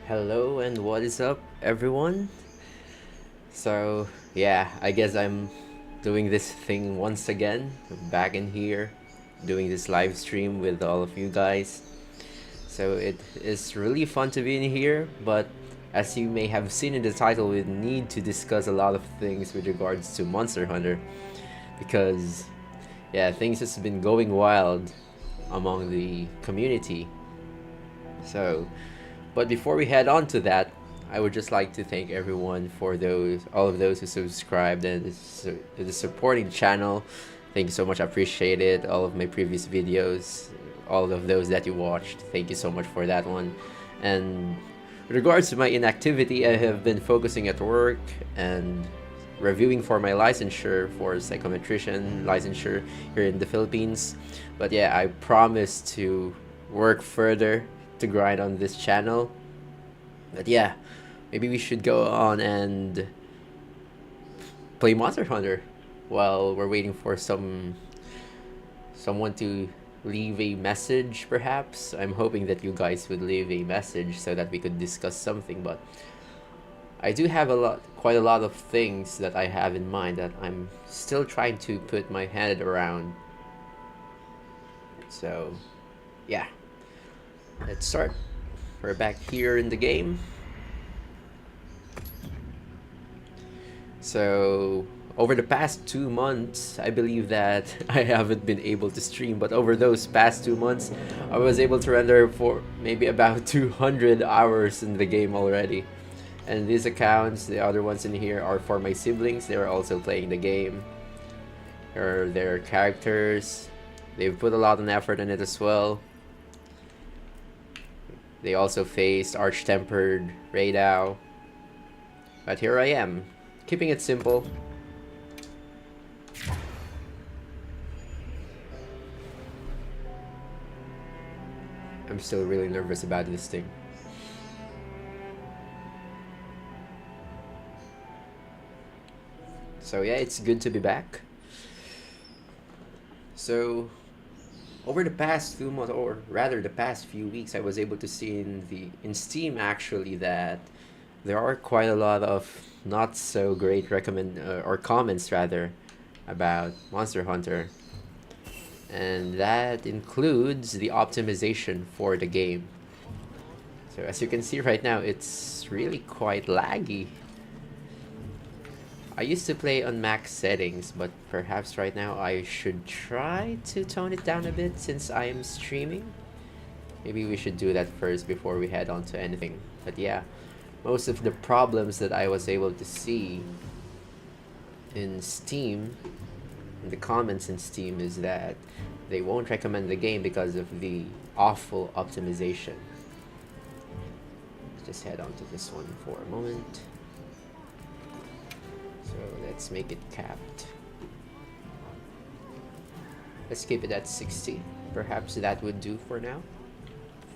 Hello and what is up, everyone? So, yeah, I guess I'm doing this thing once again, back in here, doing this live stream with all of you guys. So, it is really fun to be in here, but as you may have seen in the title, we need to discuss a lot of things with regards to Monster Hunter because, yeah, things has been going wild among the community. So, but before we head on to that, I would just like to thank everyone for all of those who subscribed and is supporting the channel. Thank you so much. I appreciate it. All of my previous videos, all of those that you watched. Thank you so much for that one. And with regards to my inactivity, I have been focusing at work and reviewing for my licensure for psychometrician licensure here in the Philippines. But yeah, I promise to work further to grind on this channel. But yeah, maybe we should go on and play Monster Hunter while we're waiting for someone to leave a message. Perhaps I'm hoping that you guys would leave a message so that we could discuss something. But I do have quite a lot of things that I have in mind that I'm still trying to put my head around. So yeah, let's start. We're back here in the game. So over the past 2 months, I believe that I haven't been able to stream, but over those past 2 months, I was able to render for maybe about 200 hours in the game already. And these accounts, the other ones in here, are for my siblings. They're also playing the game. Or their characters. They've put a lot of effort in it as well. They also faced Arch-Tempered Raidao. But here I am, keeping it simple. I'm still really nervous about this thing. So yeah, it's good to be back. So over the past 2 months, or rather the past few weeks, I was able to see in Steam actually that there are quite a lot of not so great or comments rather about Monster Hunter, and that includes the optimization for the game. So as you can see right now, it's really quite laggy. I used to play on max settings, but perhaps right now I should try to tone it down a bit since I am streaming. Maybe we should do that first before we head on to anything. But yeah, most of the problems that I was able to see in Steam, in the comments in Steam, is that they won't recommend the game because of the awful optimization. Let's just head on to this one for a moment. So let's make it capped. Let's keep it at 60. Perhaps that would do for now.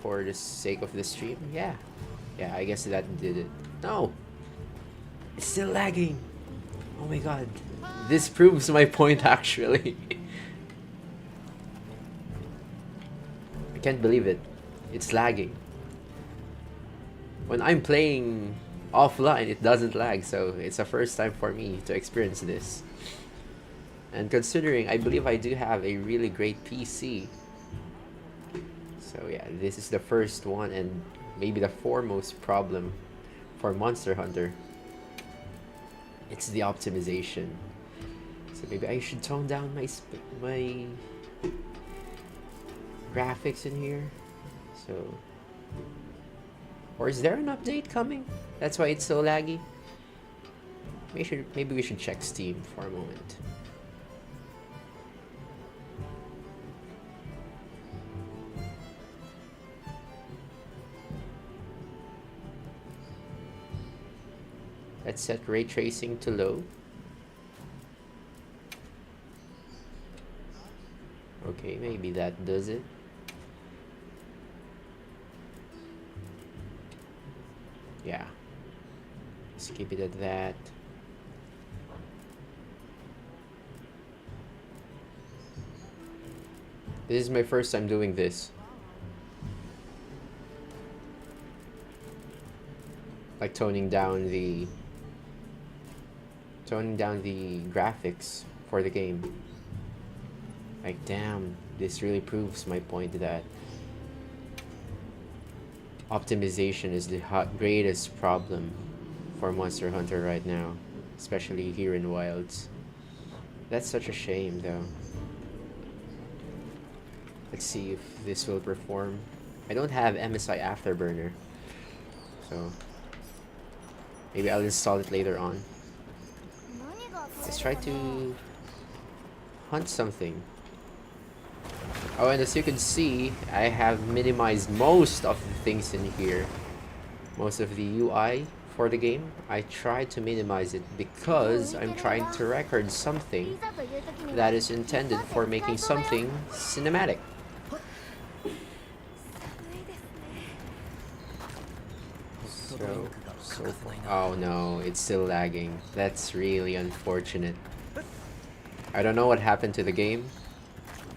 For the sake of the stream. Yeah, I guess that did it. No! It's still lagging! Oh my god. This proves my point actually. I can't believe it. It's lagging. When I'm playing offline, it doesn't lag, so it's a first time for me to experience this. And considering I believe I do have a really great PC, so yeah, this is the first one and maybe the foremost problem for Monster Hunter. It's the optimization. So maybe I should tone down my graphics in here. So, or is there an update coming? That's why it's so laggy. Maybe we should check Steam for a moment. Let's set ray tracing to low. Okay, maybe that does it. Yeah. Let's keep it at that. This is my first time doing this. like toning down the graphics for the game. Like, damn, this really proves my point that optimization is the greatest problem for Monster Hunter right now, especially here in Wilds. That's such a shame, though. Let's see if this will perform. I don't have MSI Afterburner, so maybe I'll install it later on. Let's try to hunt something. Oh, and as you can see, I have minimized most of the things in here. Most of the UI for the game. I tried to minimize it because I'm trying to record something that is intended for making something cinematic. So oh no, it's still lagging. That's really unfortunate. I don't know what happened to the game.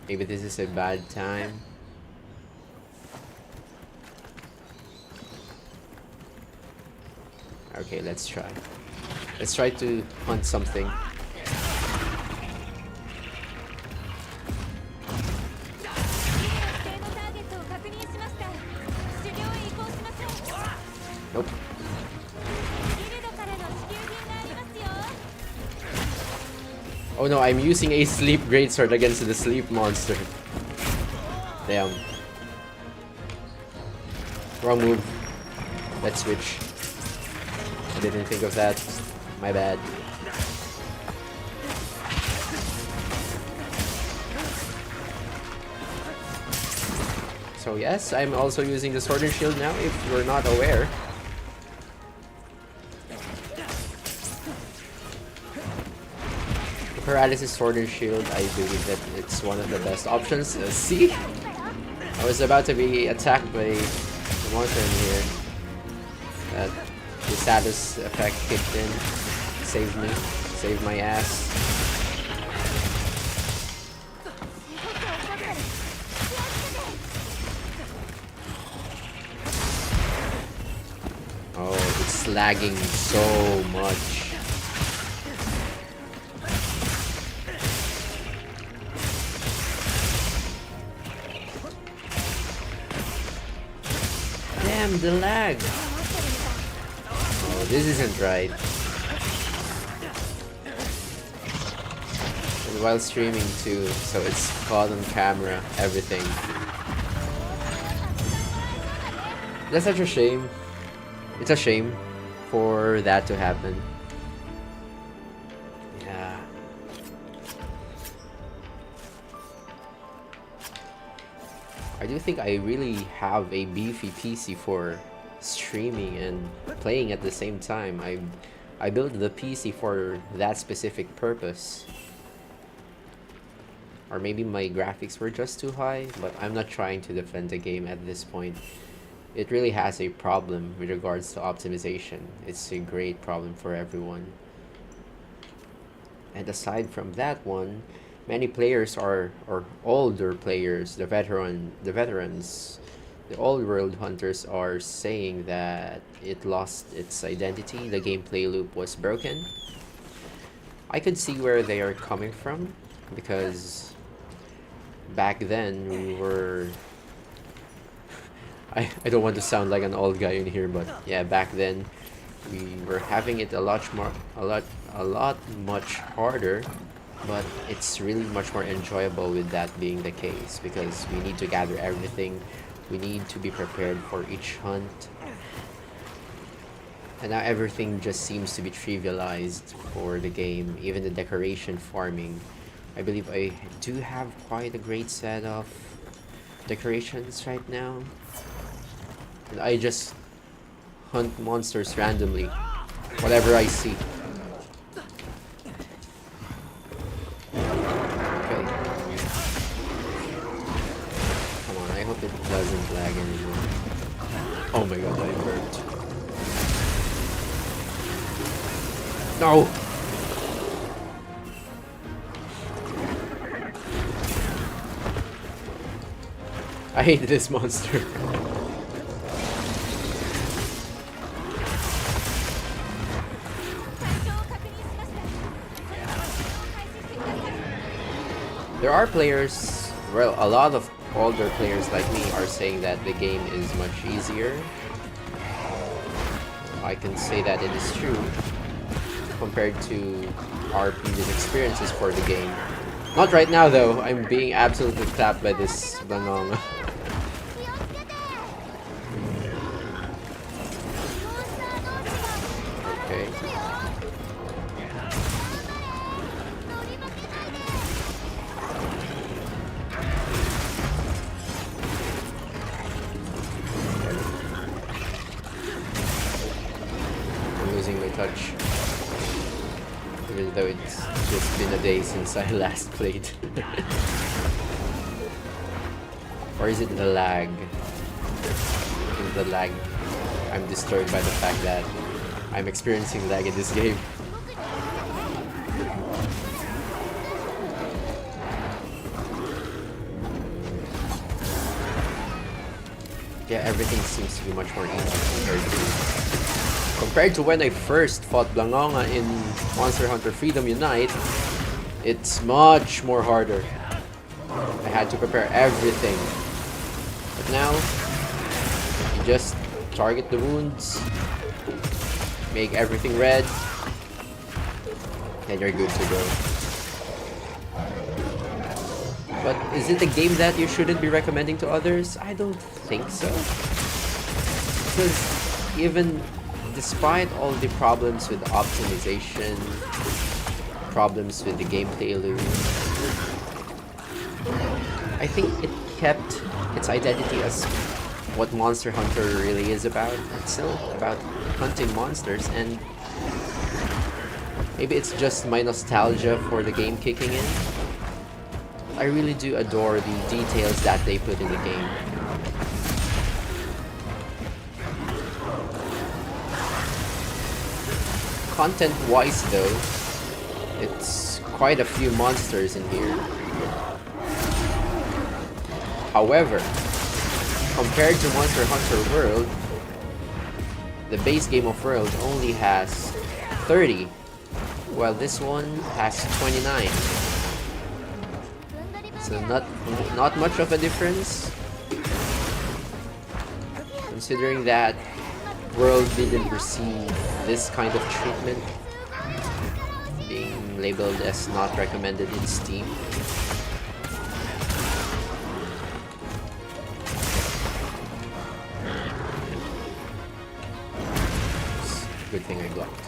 Maybe this is a bad time. Okay, let's try. Let's try to hunt something. Nope. Oh no, I'm using a sleep greatsword against the sleep monster. Damn. Wrong move. Let's switch. I didn't think of that. My bad. So yes, I'm also using the Sword and Shield now, if you're not aware. Paralysis Sword and Shield, I believe that it's one of the best options. See? I was about to be attacked by the monster in here. The status effect kicked in. Saved me. Saved my ass. Oh, it's lagging so much. Damn, the lag! Oh, this isn't right. And while streaming too, so it's caught on camera, everything. That's such a shame. It's a shame for that to happen. Yeah. I do think I really have a beefy PC for streaming and playing at the same time. I built the PC for that specific purpose. Or maybe my graphics were just too high, but I'm not trying to defend the game at this point. It really has a problem with regards to optimization. It's a great problem for everyone. And aside from that one, many players or older players, the veterans, the old world hunters are saying that it lost its identity, the gameplay loop was broken. I could see where they are coming from, because back then we were I don't want to sound like an old guy in here, but yeah, back then we were having it a lot much harder, but it's really much more enjoyable with that being the case, because we need to gather everything, we need to be prepared for each hunt, and now everything just seems to be trivialized for the game. Even the decoration farming, I believe I do have quite a great set of decorations right now, and I just hunt monsters randomly, whatever I see. Okay. Come on, I hope it doesn't lag anymore. Oh my god, I burnt. No! I hate this monster. There are players, well, a lot of older players like me are saying that the game is much easier. I can say that it is true compared to our previous experiences for the game. Not right now though, I'm being absolutely tapped by this Blangonga. Okay. I'm losing my touch. Even though it's just been a day since I last played. Or is it the lag? I think the lag. I'm disturbed by the fact that I'm experiencing lag in this game. Yeah, everything seems to be much more easy compared to when I first fought Blangonga in Monster Hunter Freedom Unite. It's much more harder. I had to prepare everything. But now, you just target the wounds, make everything red, and you're good to go. But is it a game that you shouldn't be recommending to others? I don't think so. Because even despite all the problems with optimization, problems with the gameplay loop, I think it kept its identity as what Monster Hunter really is about. It's still about hunting monsters, and maybe it's just my nostalgia for the game kicking in. I really do adore the details that they put in the game. Content-wise though, it's quite a few monsters in here. However, compared to Monster Hunter World, the base game of World only has 30, while this one has 29. So not much of a difference, considering that World didn't receive this kind of treatment, being labeled as not recommended in Steam. Good thing I blocked.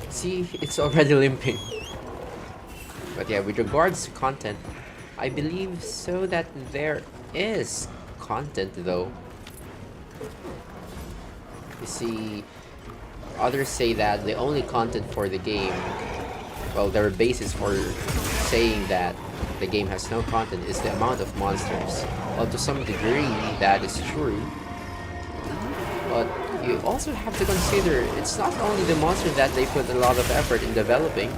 See, it's already limping. But yeah, with regards to content, I believe so that there is content though. You see, others say that the only content for the game, well, their basis for saying that the game has no content is the amount of monsters. Well, to some degree, that is true. But you also have to consider it's not only the monsters that they put a lot of effort in developing,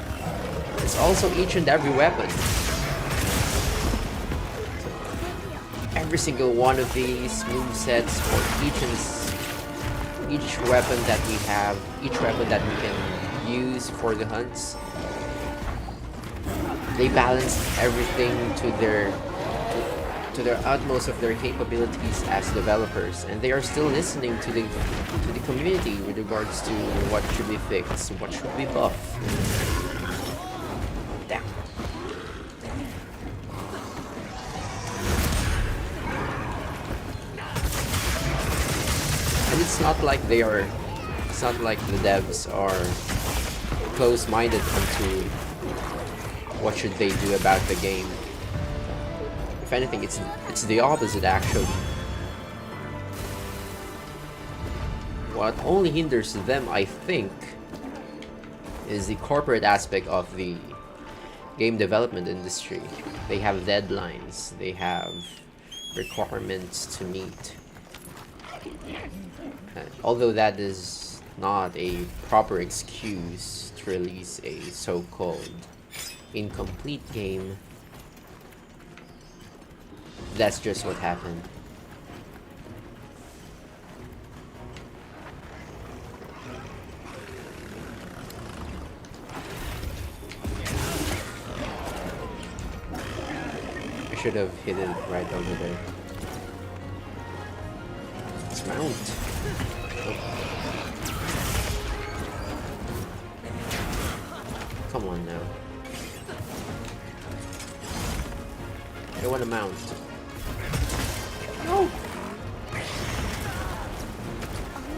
it's also each and every weapon. Every single one of these movesets for each weapon that we have, each weapon that we can use for the hunts, they balance everything to their utmost of their capabilities as developers, and they are still listening to the community with regards to what should be fixed, what should be buffed. Damn. And it's not like the devs are close-minded onto what should they do about the game. If anything, it's the opposite actually. What only hinders them, I think, is the corporate aspect of the game development industry. They have deadlines, they have requirements to meet. Although that is not a proper excuse to release a so-called incomplete game, That's just what happened. I should have hit it right over there. Let's mount. Come on now. I want to mount. No!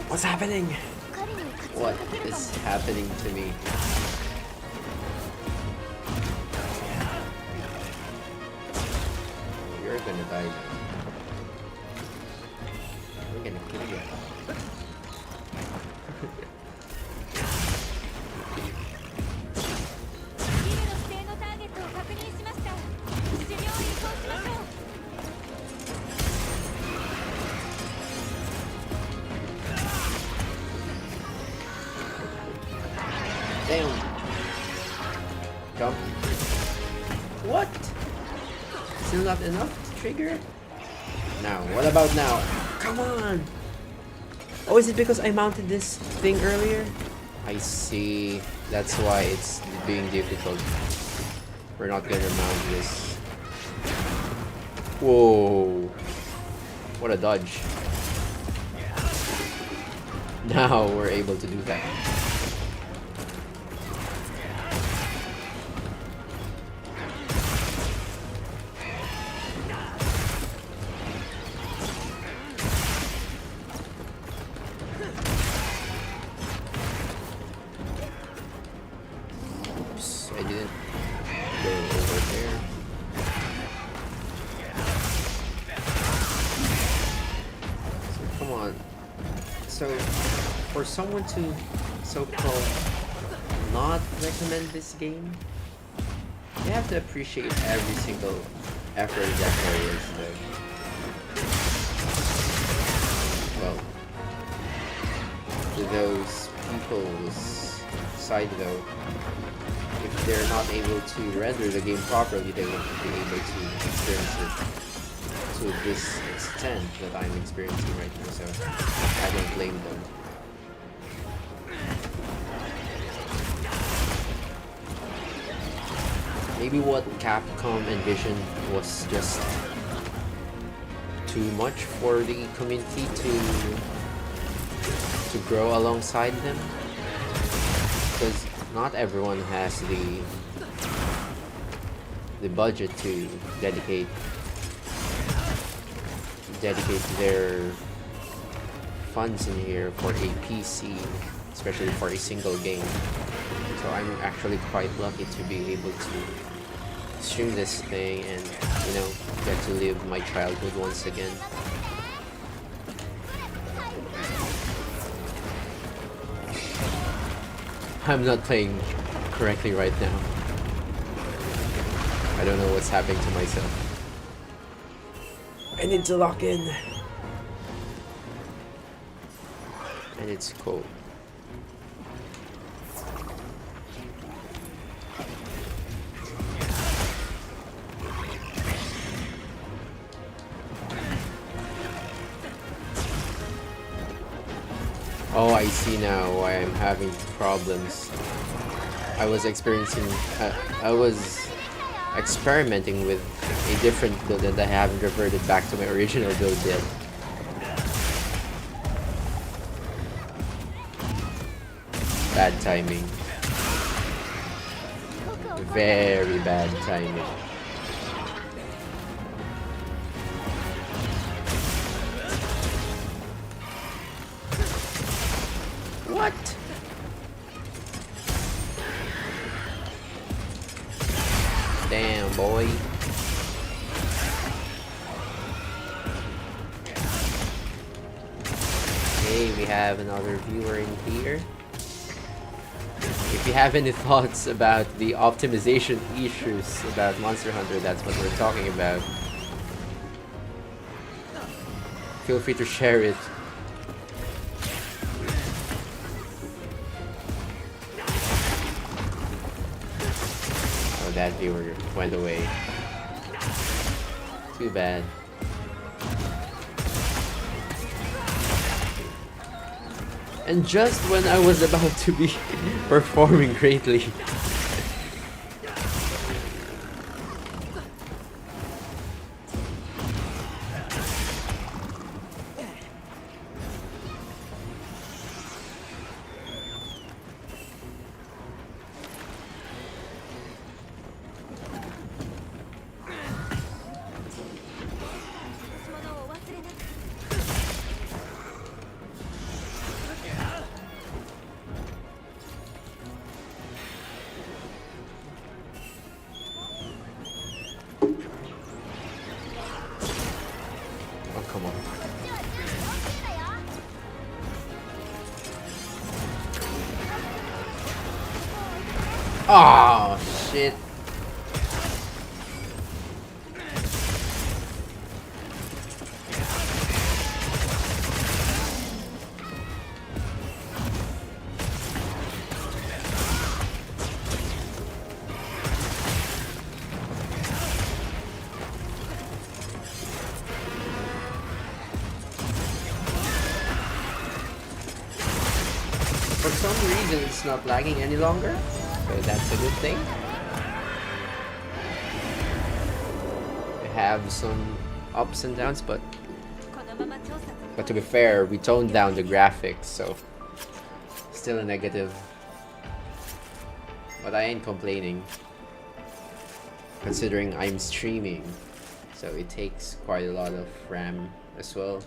What's happening? What is happening to me? You're gonna die now. I'm gonna kill you. Damn. Jump. What? Still not enough to trigger? Now, what about now? Come on! Oh, is it because I mounted this thing earlier? I see. That's why it's being difficult. We're not gonna mount this. Whoa. What a dodge. Now we're able to do that. I didn't go over there. So come on. So for someone to so-called not recommend this game, you have to appreciate every single effort that there is there. Well, to those people's side though, if they're not able to render the game properly, they won't be able to experience it to this extent that I'm experiencing right now, so I don't blame them. Maybe what Capcom envisioned was just too much for the community to grow alongside them, because not everyone has the budget to dedicate their funds in here for a PC, especially for a single game. So I'm actually quite lucky to be able to stream this thing and, you know, get to live my childhood once again. I'm not playing correctly right now. I don't know what's happening to myself. I need to lock in. And it's cold. Oh, I see now why I'm having problems. I was experimenting with a different build and I haven't reverted back to my original build yet. Bad timing. Very bad timing. What? Damn, boy. Okay, we have another viewer in here. If you have any thoughts about the optimization issues about Monster Hunter, that's what we're talking about. Feel free to share it. Oh, that viewer went away. Too bad. And just when I was about to be performing greatly. Oh, come on. Oh, shit. For some reason, it's not lagging any longer, so that's a good thing. We have some ups and downs, but to be fair, we toned down the graphics, so still a negative. But I ain't complaining, considering I'm streaming, so it takes quite a lot of RAM as well.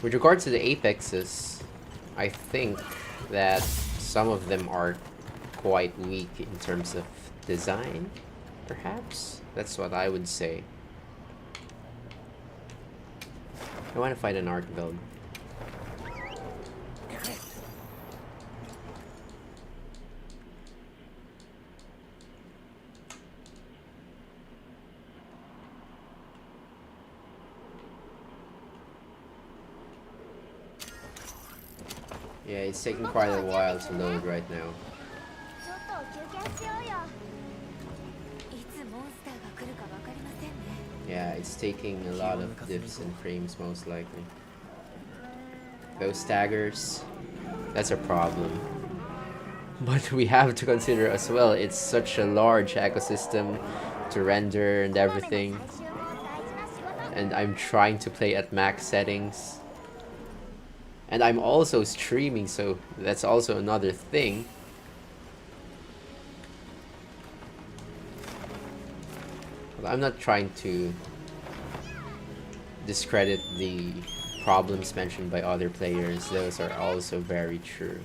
With regard to the apexes, I think that some of them are quite weak in terms of design, perhaps? That's what I would say. I want to find an art build. Yeah, it's taking quite a while to load right now. Yeah, it's taking a lot of dips and frames most likely. Those staggers, that's a problem. But we have to consider as well, it's such a large ecosystem to render and everything. And I'm trying to play at max settings. And I'm also streaming, so that's also another thing. But I'm not trying to discredit the problems mentioned by other players. Those are also very true.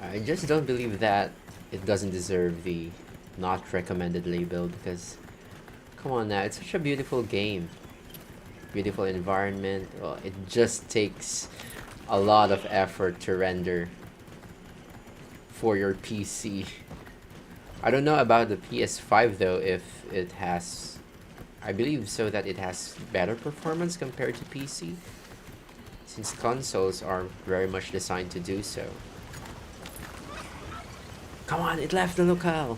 I just don't believe that it doesn't deserve the not recommended label, because come on now, it's such a beautiful game. Beautiful environment. Well, it just takes a lot of effort to render for your PC. I don't know about the PS5 though, if it has, I believe so that it has better performance compared to PC, since consoles are very much designed to do so. Come on, it left the locale.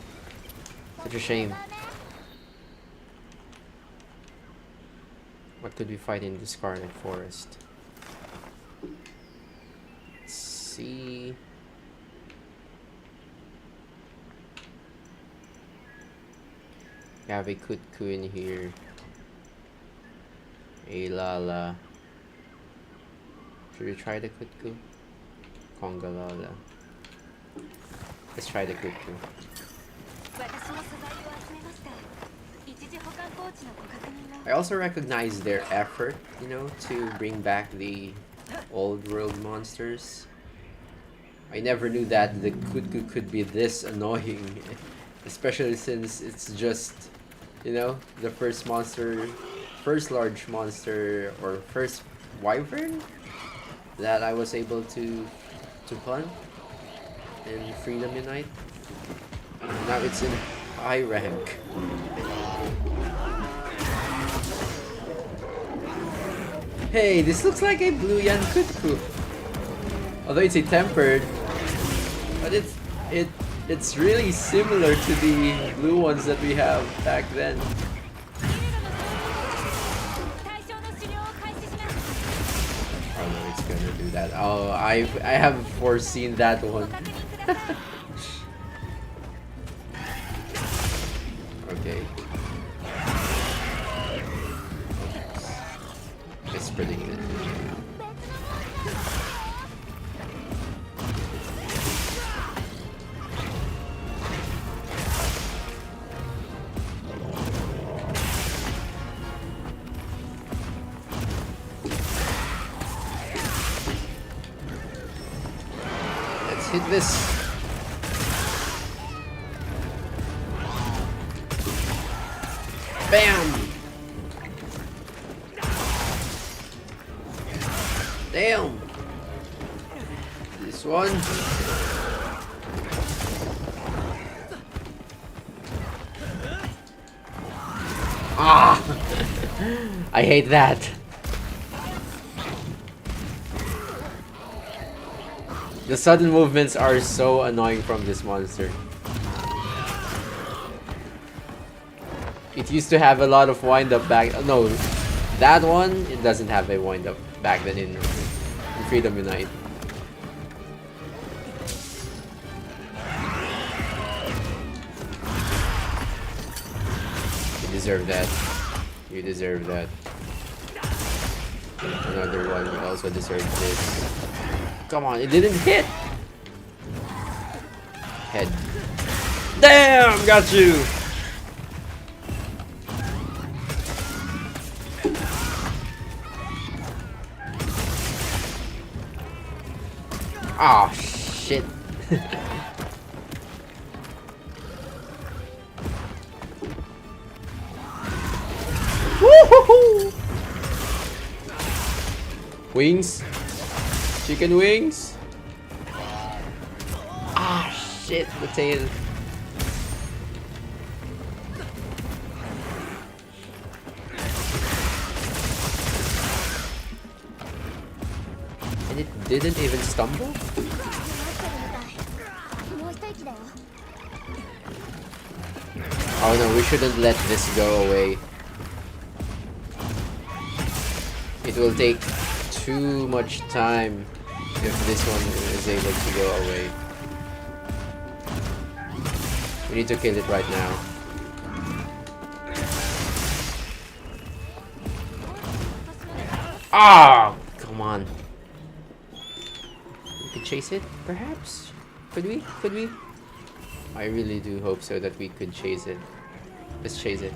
Such a shame. What could we fight in the Scarlet Forest? Let's see. We have a Kutku in here. A Lala. Should we try the Kutku? Kongalala. Let's try the Kutku. I also recognize their effort, you know, to bring back the old world monsters. I never knew that the Kutku could be this annoying, especially since it's just, you know, the first monster first large monster or first wyvern that I was able to hunt in Freedom Unite. Now it's in high rank. Hey, this looks like a blue Yankutku. Although it's a tempered, but it's really similar to the blue ones that we have back then. Oh no, it's gonna do that. Oh, I have foreseen that one. Okay. Mispredicted. Let's hit this. Bam! Damn! This one. Ah! I hate that. The sudden movements are so annoying from this monster. It used to have a lot of wind-up back. No, that one, it doesn't have a wind-up back then in Freedom Unite. You deserve that. You deserve that. Another one also deserves this. Come on, it didn't hit! Head. Damn! Got you! Ah, shit. Woohoo! Wings? Chicken wings? Ah, shit, the tail. And it didn't even stumble? Oh no, we shouldn't let this go away. It will take too much time if this one is able to go away. We need to kill it right now. Ah! Come on. We could chase it, perhaps? Could we? Could we? I really do hope so that we could chase it. Let's chase it.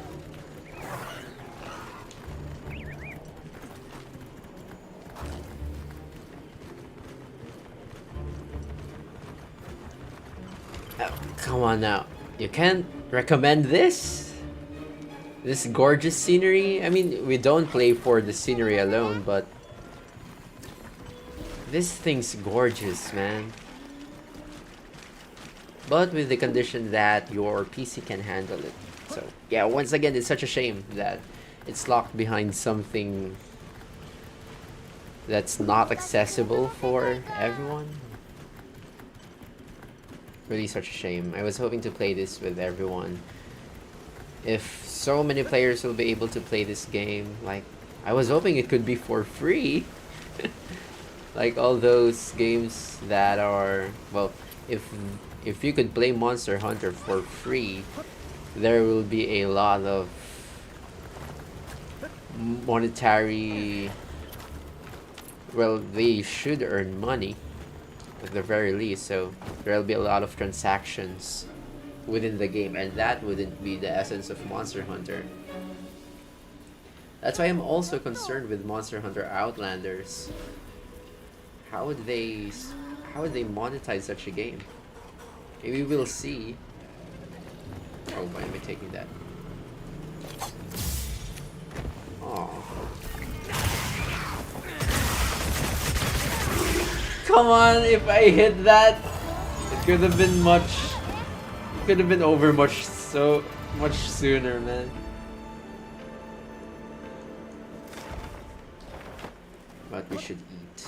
Oh, come on now. You can't recommend this? This gorgeous scenery? I mean, we don't play for the scenery alone, but this thing's gorgeous, man. But with the condition that your PC can handle it. So, yeah, once again, it's such a shame that it's locked behind something that's not accessible for everyone. Really such a shame. I was hoping to play this with everyone. If so many players will be able to play this game, like, I was hoping it could be for free. Like all those games that are, well, if you could play Monster Hunter for free, there will be a lot of monetary, well, they should earn money at the very least, so there'll be a lot of transactions within the game, and that wouldn't be the essence of Monster Hunter. That's why I'm also concerned with Monster Hunter Outlanders. How would they monetize such a game? Maybe we'll see. Oh, why am I taking that? Oh. Come on, if I hit that, it could have been much. It could have been over so much sooner, man. But we should eat.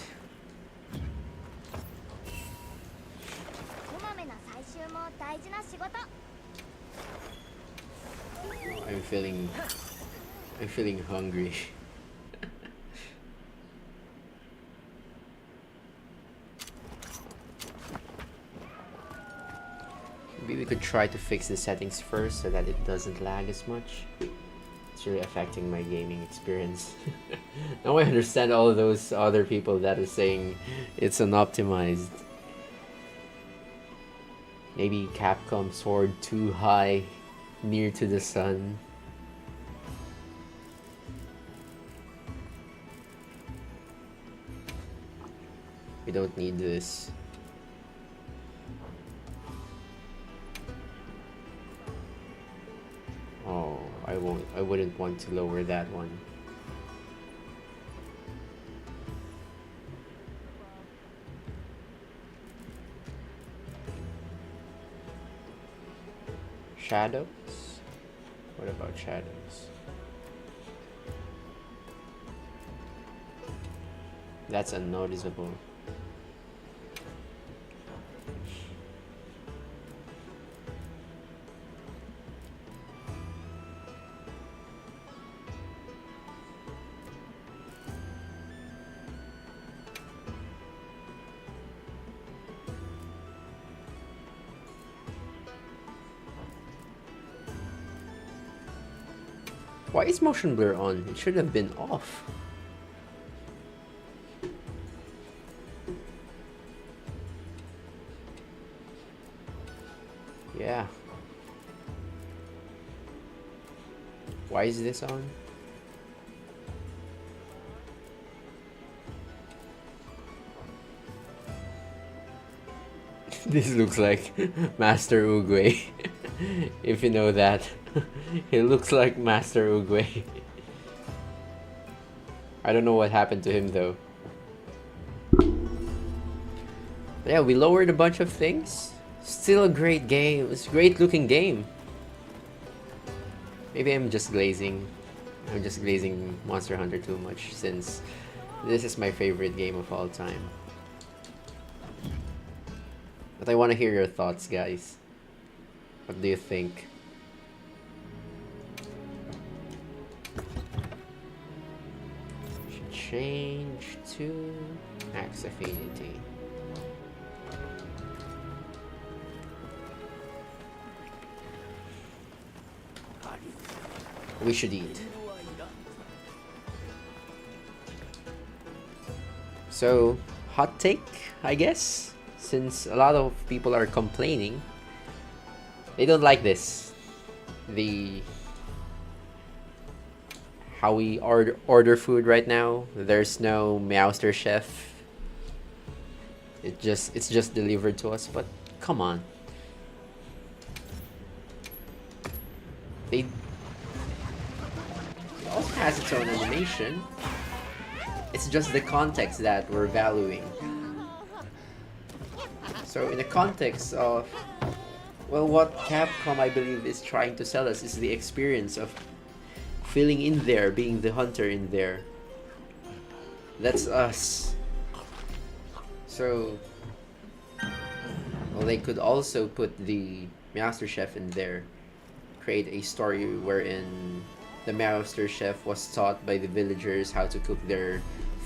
I'm feeling hungry. Maybe we could try to fix the settings first so that it doesn't lag as much. It's really affecting my gaming experience. Now I understand all of those other people that are saying it's unoptimized. Maybe Capcom soared too high, near to the sun. We don't need this. Oh, I wouldn't want to lower that one. Shadows? What about shadows? That's unnoticeable. Why is motion blur on? It should have been off. Yeah. Why is this on? This looks like Master Oogway. If you know that. He looks like Master Oogway. I don't know what happened to him though. Yeah, we lowered a bunch of things. Still a great game. It's a great looking game. Maybe I'm just glazing. I'm just glazing Monster Hunter too much since this is my favorite game of all time. But I want to hear your thoughts, guys. What do you think? Should change to Max Affinity. We should eat. So, hot take, I guess, since a lot of people are complaining. They don't like this. How we order food right now. There's no Meowster Chef. It's just delivered to us, but come on. It also has its own animation. It's just the context that we're valuing. So in the context of, well, what Capcom, I believe, is trying to sell us is the experience of feeling in there, being the hunter in there. That's us. So, well, they could also put the Master Chef in there, create a story wherein the Master Chef was taught by the villagers how to cook their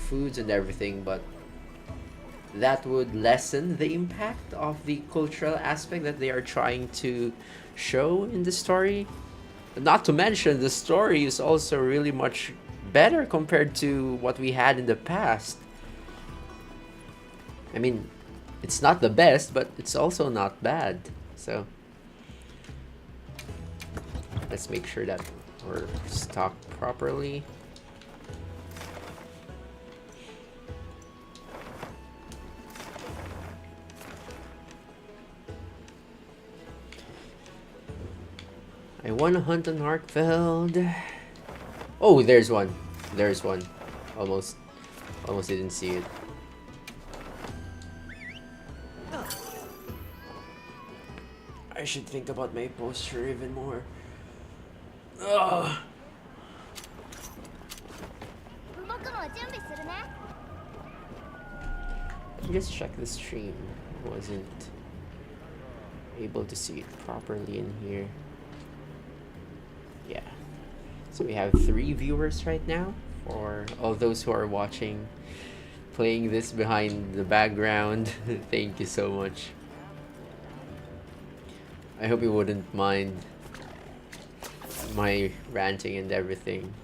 foods and everything, but that would lessen the impact of the cultural aspect that they are trying to show in the story. Not to mention, the story is also really much better compared to what we had in the past. I mean, it's not the best, but it's also not bad. So, let's make sure that we're stocked properly. I wanna hunt on Arkfeld. Oh, there's one. There's one. Almost didn't see it. I should think about my posture even more. Ugh. Just check the stream. Wasn't able to see it properly in here. Yeah. So we have 3 viewers right now. For all those who are watching, playing this behind the background, thank you so much. I hope you wouldn't mind my ranting and everything.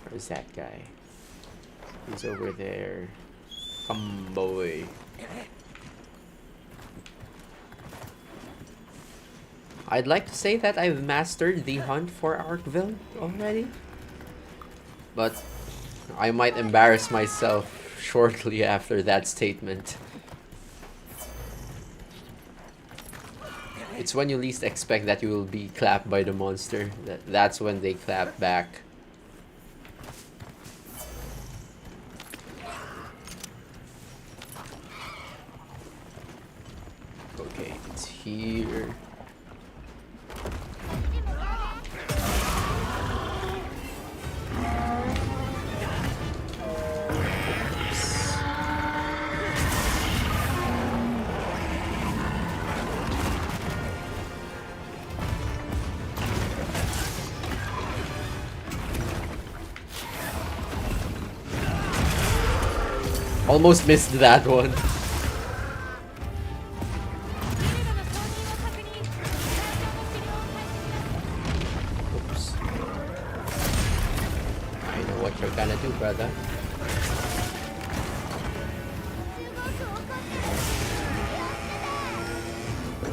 Where's that guy? He's over there. Come boy. I'd like to say that I've mastered the hunt for Arkville already, but I might embarrass myself shortly after that statement. It's when you least expect that you will be clapped by the monster. That's when they clap back. Okay, it's here. Almost missed that one. Oops. I know what you're gonna do, brother.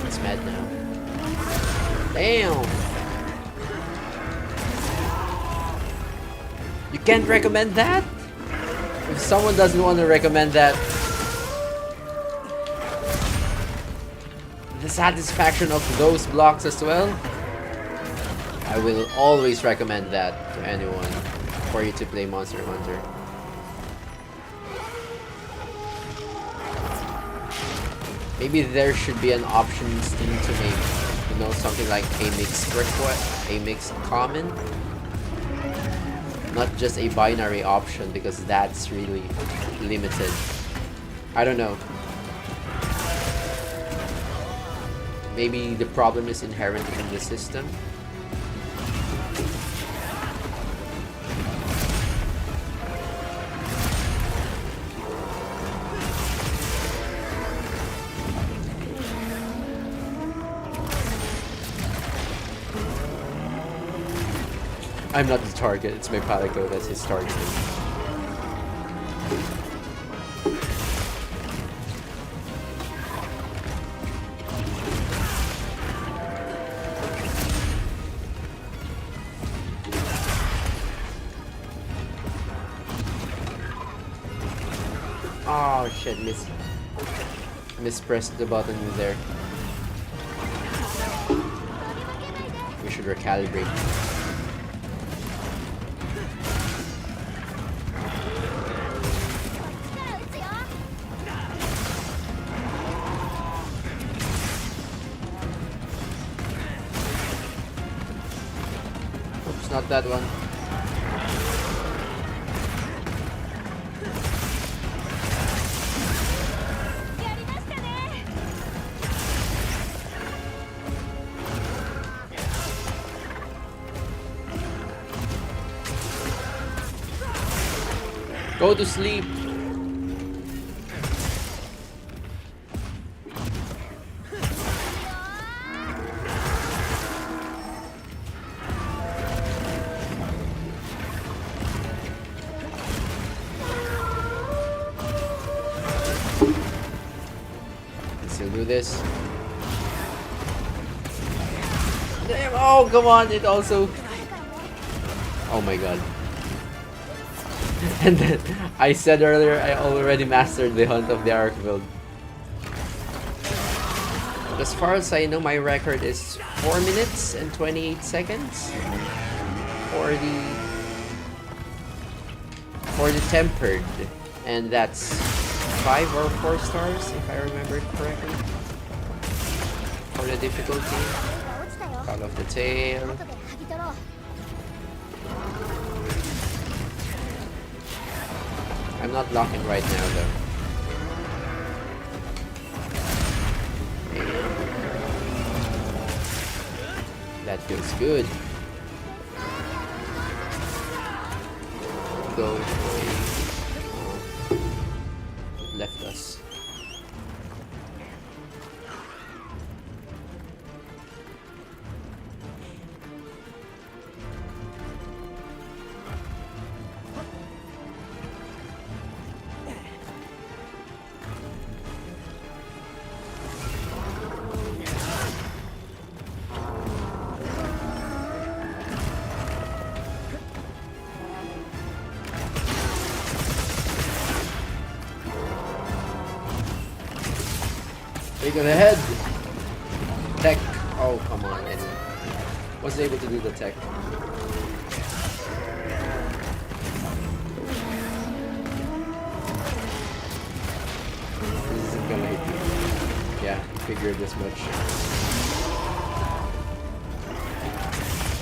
It's mad now. Damn! You can't recommend that? If someone doesn't want to recommend that, the satisfaction of those blocks as well, I will always recommend that to anyone for you to play Monster Hunter. Maybe there should be an option in Steam to make, you know, something like a mixed request, a mixed common. Not just a binary option, because that's really limited. I don't know. Maybe the problem is inherent in the system. I'm not the target, it's my Patago that's his target. Oh shit, mispressed the button there. We should recalibrate. Not that one. Go to sleep. This. Damn, oh come on, it also. Oh my god. And then I said earlier I already mastered the Hunt of the Archvild. As far as I know, my record is 4 minutes and 28 seconds for the tempered, and that's 5 or 4 stars if I remember it correctly. For the difficulty, Call of the Tail. I'm not locking right now though. That feels good. Go away. Left us. Take on the head! Tech! Oh, come on, anyway. Wasn't able to do the tech. This isn't gonna hit you. Yeah, figured this much.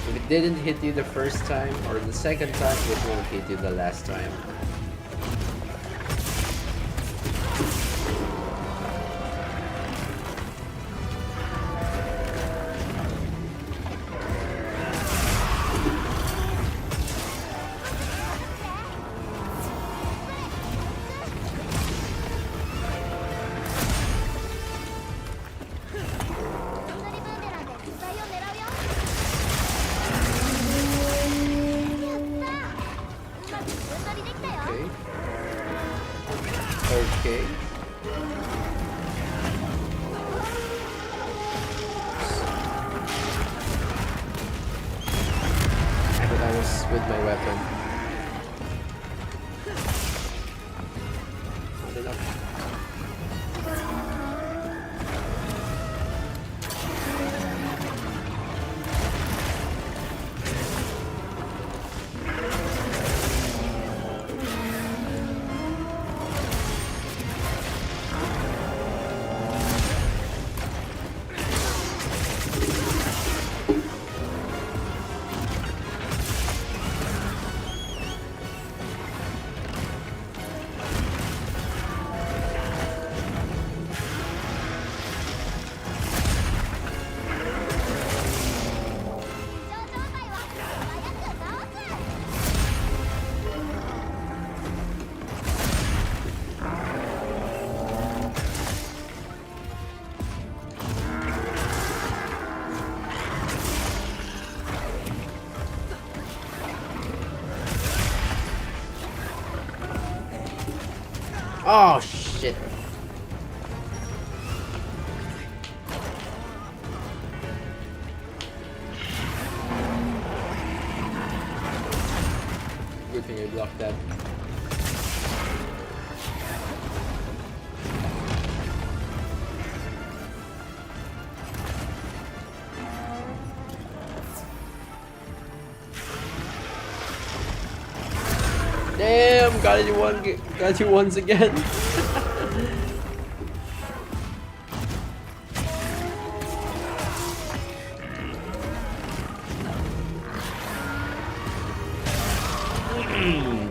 If it didn't hit you the first time, or the second time, it won't hit you the last time. Okay. I thought I was with my weapon. Not enough. Oh shit. Good thing I blocked that. Damn, got you once again.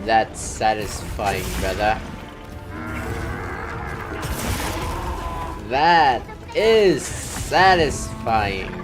That's satisfying, brother. That is satisfying.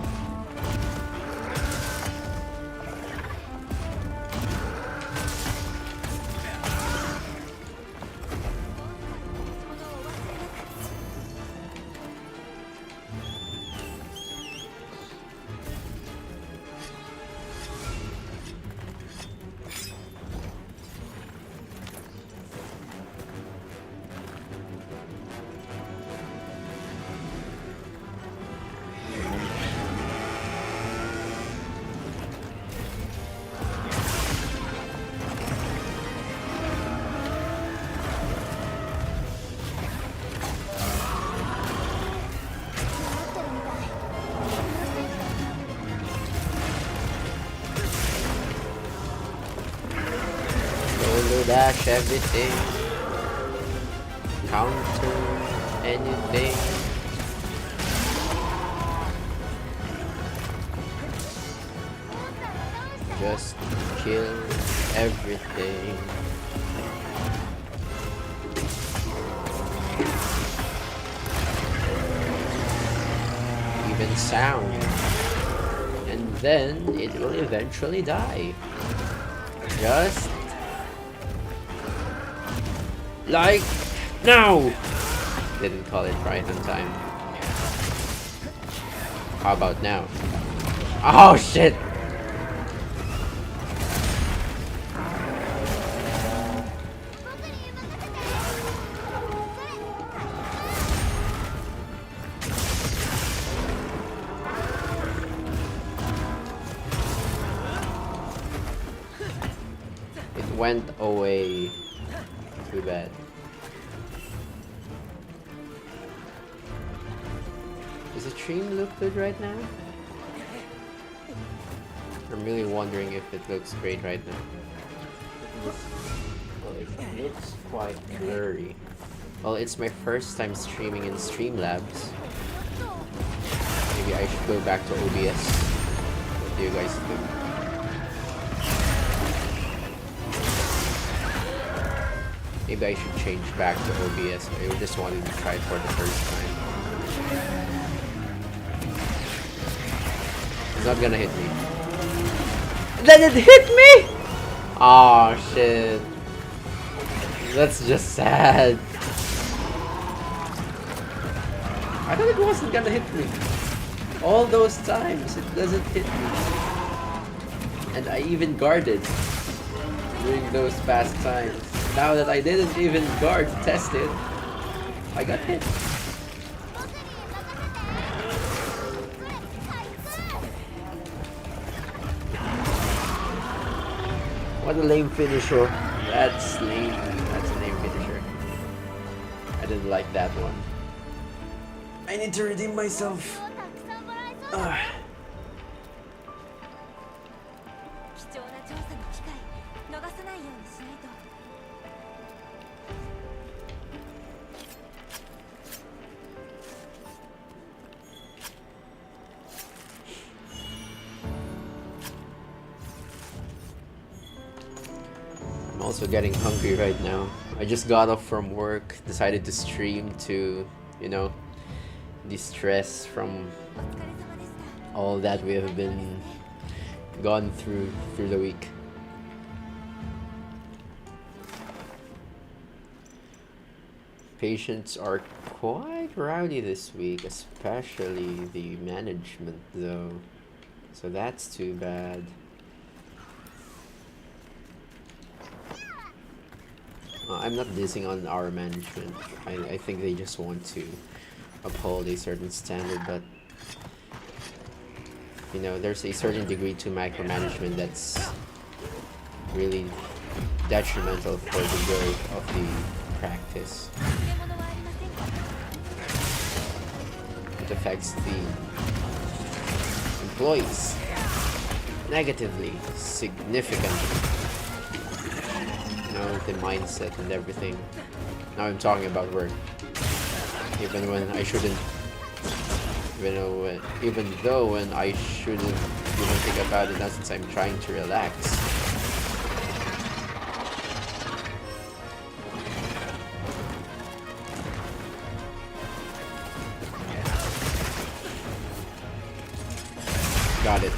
dash everything. Counter anything. Just kill everything. Even sound. And then it will eventually die. Just like now. Didn't call it right on time. How about now? Oh shit! It went away. Too bad. Does the stream look good right now? I'm really wondering if it looks great right now. Well, it looks quite blurry. Well, it's my first time streaming in Streamlabs. Maybe I should go back to OBS. What do you guys think? Maybe I should change back to OBS. I just wanted to try it for the first time. It's not gonna hit me. Then it hit me! Oh shit. That's just sad. I thought it wasn't gonna hit me. All those times it doesn't hit me. And I even guarded during those past times. Now that I didn't even guard to test it, I got hit. What a lame finisher. That's lame. That's a lame finisher. I didn't like that one. I need to redeem myself. Ah. I'm also getting hungry right now. I just got off from work, decided to stream to, you know, de-stress from all that we have been gone through the week. Patients are quite rowdy this week, especially the management though. So that's too bad. I'm not dissing on our management. I think they just want to uphold a certain standard, but you know, there's a certain degree to micromanagement that's really detrimental for the growth of the practice. It affects the employees negatively, significantly. You know, the mindset and everything. Now I'm talking about work. Even when I shouldn't, even though when I shouldn't even think about it, not since I'm trying to relax. Got it.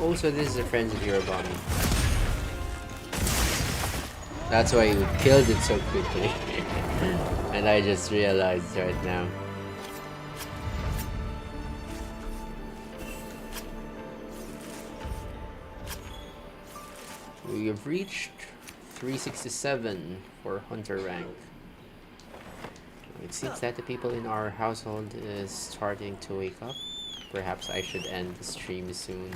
Also, this is a friend of Yorubami. That's why you killed it so quickly. And I just realized right now. We have reached 367 for Hunter rank. It seems that the people in our household is starting to wake up. Perhaps I should end the stream soon.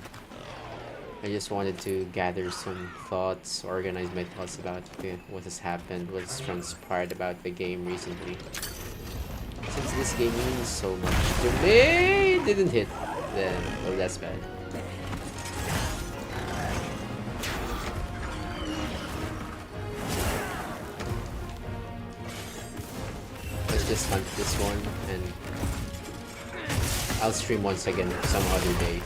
I just wanted to gather some thoughts, organize my thoughts about what has happened, what has transpired about the game recently. Since this game means so much to me, it didn't hit. Then, well, that's bad. Let's just hunt this one, and I'll stream once again some other day.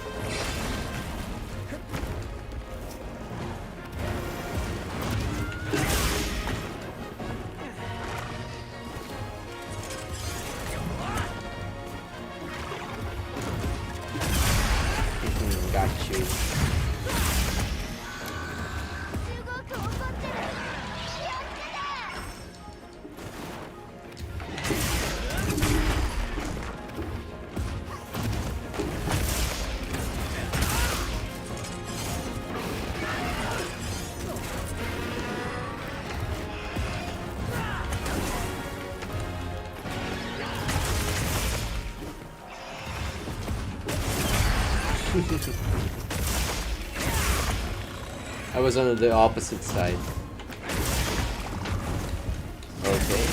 Got you. I was on the opposite side. Okay,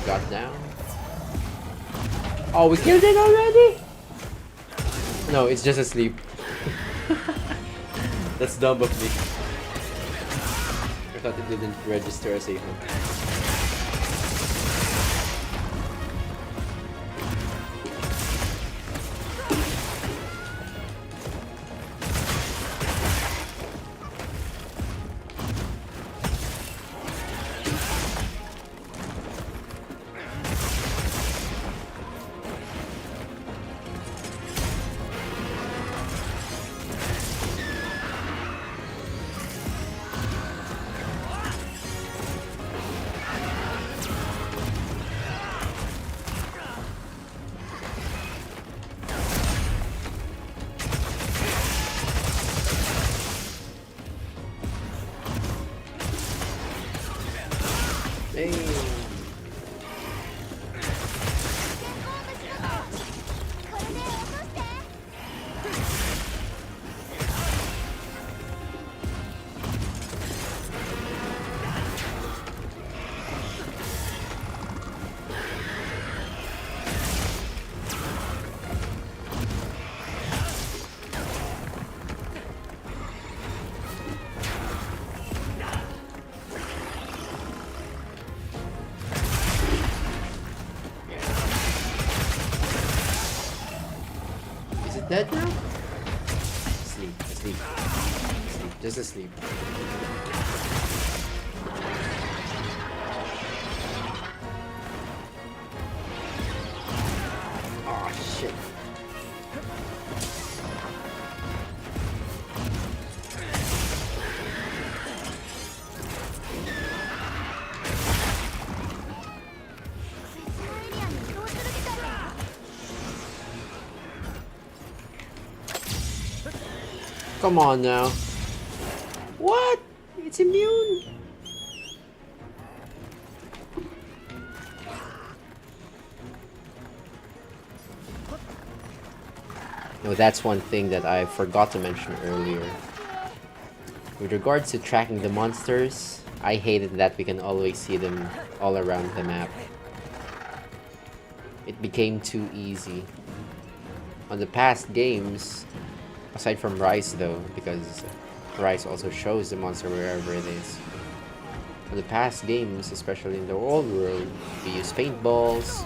got down. Oh, we killed it already? No, it's just asleep. That's dumb of me. I thought it didn't register as a hunt. Dead now? Asleep, asleep, asleep, just asleep. Oh shit. Come on now. What? It's immune. No, that's one thing that I forgot to mention earlier. With regards to tracking the monsters, I hated that we can always see them all around the map. It became too easy. On the past games, aside from Rise though, because Rise also shows the monster wherever it is. In the past games, especially in the old world, we use paintballs.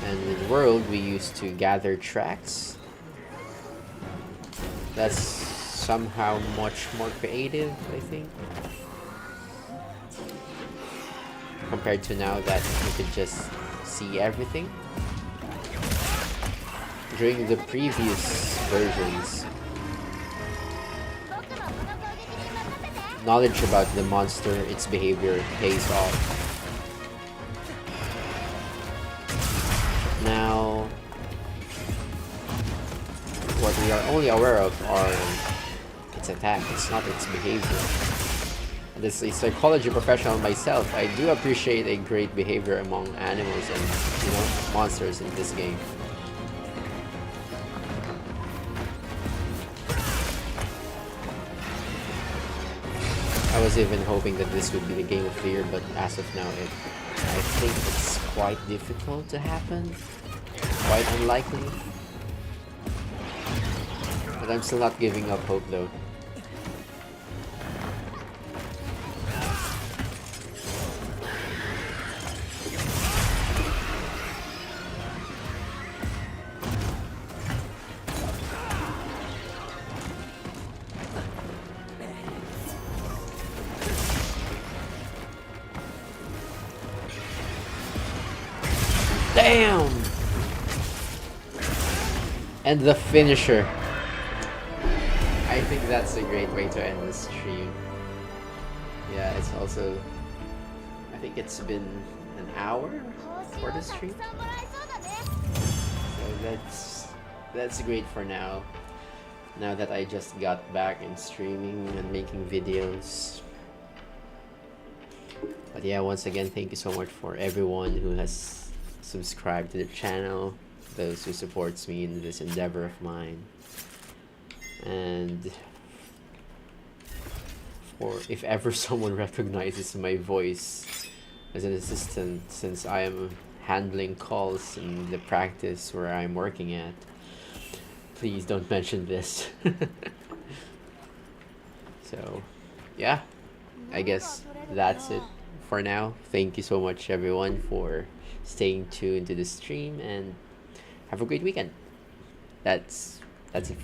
And in the world, we used to gather tracks. That's somehow much more creative, I think. Compared to now that you could just see everything. During the previous versions, knowledge about the monster, its behavior, pays off. Now, what we are only aware of are its attack, it's not its behavior. And as a psychology professional myself, I do appreciate a great behavior among animals and, monsters in this game. I was even hoping that this would be the game of the year, but as of now, I think it's quite difficult to happen. Quite unlikely. But I'm still not giving up hope though. Damn! And the finisher. I think that's a great way to end the stream. Yeah, it's also... I think it's been an hour for the stream. So that's great for now. Now that I just got back in streaming and making videos. But yeah, once again, thank you so much for everyone who has subscribed to the channel, those who supports me in this endeavor of mine. And for if ever someone recognizes my voice as an assistant, since I am handling calls in the practice where I'm working at, please don't mention this. So yeah, I guess that's it for now. Thank you so much everyone for staying tuned to the stream, and have a great weekend. That's it